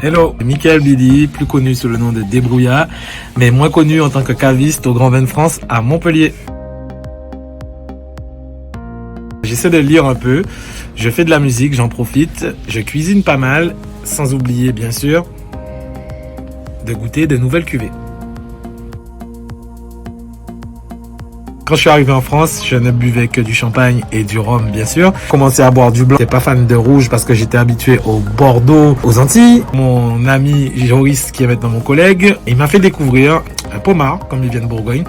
Hello, Michael Bidi, plus connu sous le nom de Débrouillard, mais moins connu en tant que caviste au Grand Vin de France à Montpellier. J'essaie de lire un peu, je fais de la musique, j'en profite, je cuisine pas mal, sans oublier bien sûr de goûter de nouvelles cuvées. Quand je suis arrivé en France, je ne buvais que du champagne et du rhum, bien sûr. J'ai commencé à boire du blanc. J'étais pas fan de rouge parce que j'étais habitué au Bordeaux, aux Antilles. Mon ami Joris, qui est maintenant mon collègue, il m'a fait découvrir un pommard, comme il vient de Bourgogne.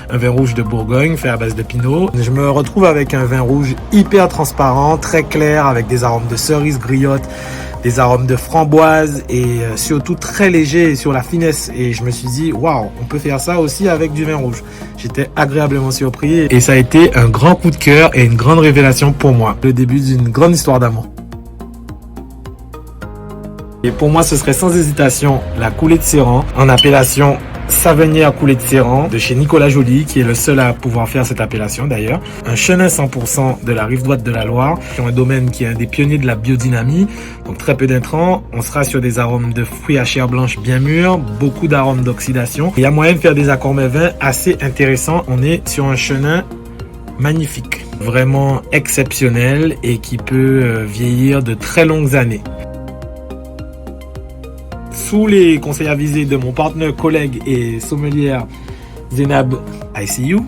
Un vin rouge de Bourgogne, fait à base de pinot. Je me retrouve avec un vin rouge hyper transparent, très clair, avec des arômes de cerise griotte, des arômes de framboise et surtout très léger sur la finesse. Et je me suis dit, waouh, on peut faire ça aussi avec du vin rouge. J'étais agréablement surpris et ça a été un grand coup de cœur et une grande révélation pour moi. Le début d'une grande histoire d'amour. Et pour moi, ce serait sans hésitation la coulée de Séran en appellation Savenière Coulée de Séran de chez Nicolas Joly, qui est le seul à pouvoir faire cette appellation d'ailleurs. Un chenin 100% de la rive droite de la Loire, qui est un domaine qui est un des pionniers de la biodynamie, donc très peu d'intrants. On sera sur des arômes de fruits à chair blanche bien mûrs, beaucoup d'arômes d'oxydation. Il y a moyen de faire des accords mets-vins assez intéressants. On est sur un chenin magnifique, vraiment exceptionnel et qui peut vieillir de très longues années. Sous les conseils avisés de mon partenaire, collègue et sommelière Zénab ICU,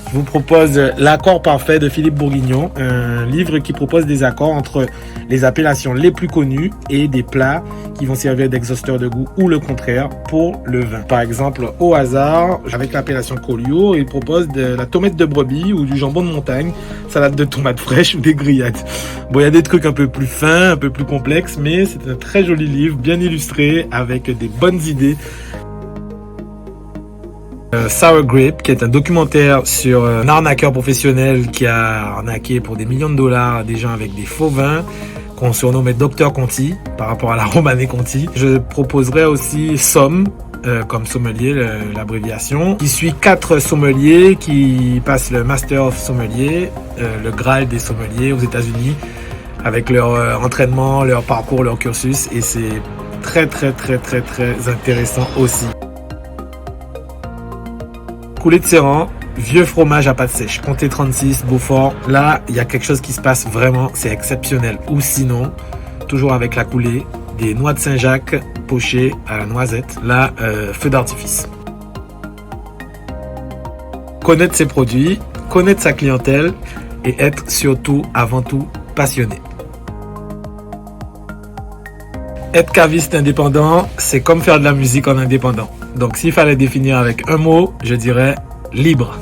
je vous propose L'accord parfait de Philippe Bourguignon, un livre qui propose des accords entre les appellations les plus connues et des plats qui vont servir d'exhausteur de goût ou le contraire pour le vin. Par exemple, au hasard, avec l'appellation Collioure, il propose de la tomate de brebis ou du jambon de montagne, salade de tomates fraîches ou des grillades. Bon, il y a des trucs un peu plus fins, un peu plus complexes, mais c'est un très joli livre, bien illustré, avec des bonnes idées. Sour Grape, qui est un documentaire sur un arnaqueur professionnel qui a arnaqué pour des millions de dollars des gens avec des faux vins, qu'on surnommait Dr Conti par rapport à la Romanée Conti. Je proposerai aussi Somm, comme sommelier, l'abréviation, qui suit 4 sommeliers qui passent le Master of Sommelier, le Graal des sommeliers aux États-Unis, avec leur entraînement, leur parcours, leur cursus, et c'est très intéressant aussi. Coulée de Séran, vieux fromage à pâte sèche, Comté 36, Beaufort. Là, il y a quelque chose qui se passe vraiment, c'est exceptionnel. Ou sinon, toujours avec la coulée, des noix de Saint-Jacques pochées à la noisette. Là, feu d'artifice. Connaître ses produits, connaître sa clientèle et être surtout, avant tout, passionné. Être caviste indépendant, c'est comme faire de la musique en indépendant. Donc s'il fallait définir avec un mot, je dirais libre.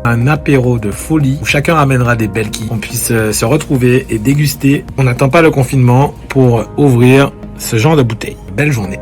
Un apéro de folie où chacun amènera des belles quilles. On puisse se retrouver et déguster. On n'attend pas le confinement pour ouvrir ce genre de bouteille. Belle journée.